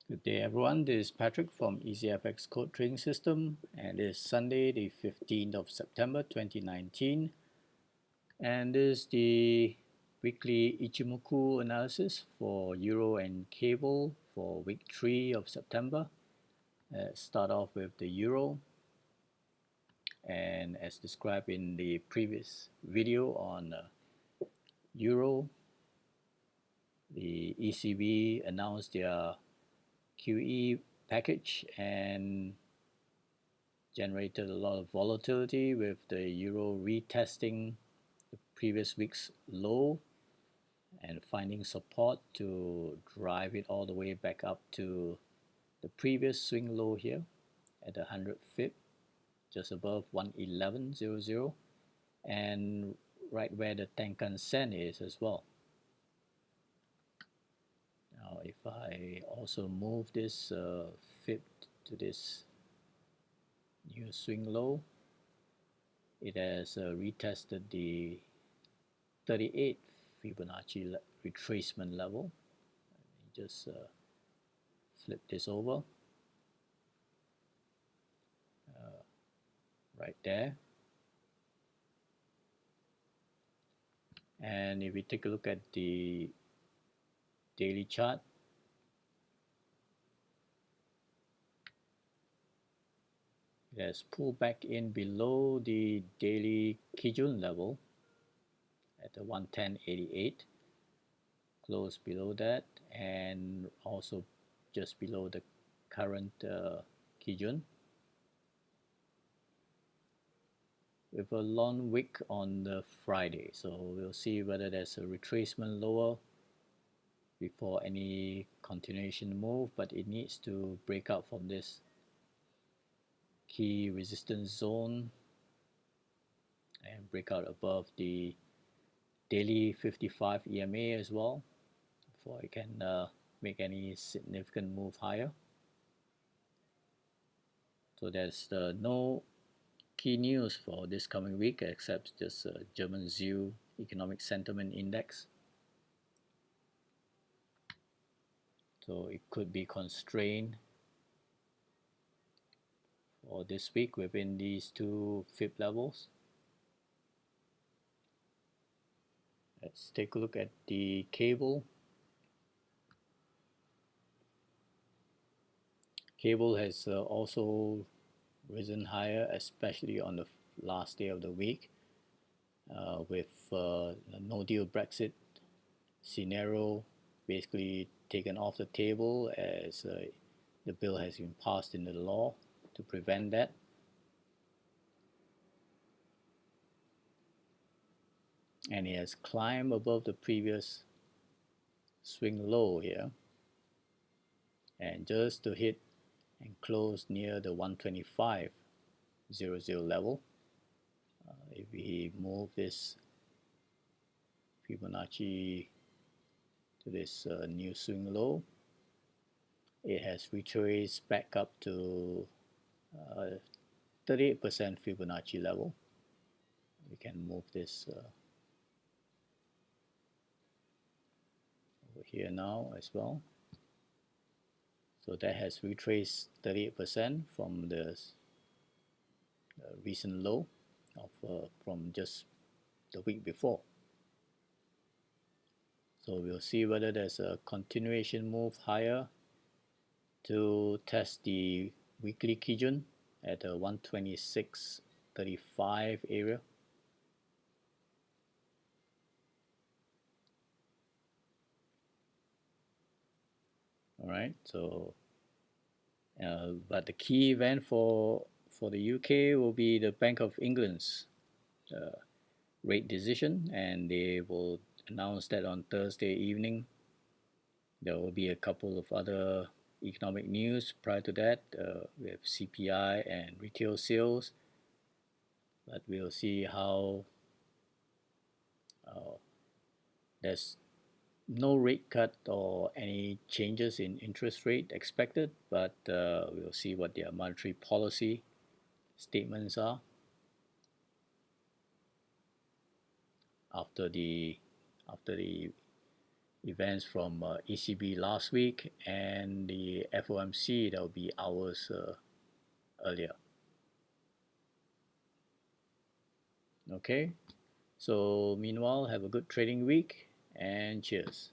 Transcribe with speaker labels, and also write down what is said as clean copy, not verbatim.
Speaker 1: Good day everyone, this is Patrick from EasyFX Code Trading System and it is Sunday the 15th of September 2019 and this is the weekly Ichimoku analysis for Euro and Cable for week 3 of September. Let's start off with the Euro, and as described in the previous video on Euro, the ECB announced their QE package and generated a lot of volatility with the euro retesting the previous week's low and finding support to drive it all the way back up to the previous swing low here at the 100 pip, just above 111.00, and right where the Tenkan Sen is as well. Now if I also move this fib to this new swing low, it has retested the 38 Fibonacci retracement level. Just flip this over right there, and if we take a look at the daily chart, it has pulled back in below the daily Kijun level at the 110.88, close below that, and also just below the current Kijun, with a long wick on the Friday. So we'll see whether there's a retracement lower before any continuation move, but it needs to break out from this key resistance zone and break out above the daily 55 EMA as well before it can make any significant move higher. So there's no key news for this coming week except just German ZEW economic sentiment index. So it could be constrained for this week within these two fib levels. Let's take a look at the cable. Cable has also risen higher, especially on the last day of the week, with a no deal Brexit scenario basically taken off the table as the bill has been passed in the law to prevent that. And it has climbed above the previous swing low here, and just to hit and close near the 125.00 level. If we move this Fibonacci to this new swing low, it has retraced back up to 38% Fibonacci level. We can move this over here now as well. So that has retraced 38% from the recent low of from just the week before. So we'll see whether there's a continuation move higher to test the weekly Kijun at the 126.35 area. Alright, so but the key event for the UK will be the Bank of England's rate decision, and they will announce that on Thursday evening. There will be a couple of other economic news prior to that. We have CPI and retail sales, but we'll see how there's no rate cut or any changes in interest rate expected, but we'll see what their monetary policy statements are after the events from ECB last week and the FOMC that will be hours earlier. Okay, so meanwhile, have a good trading week and cheers.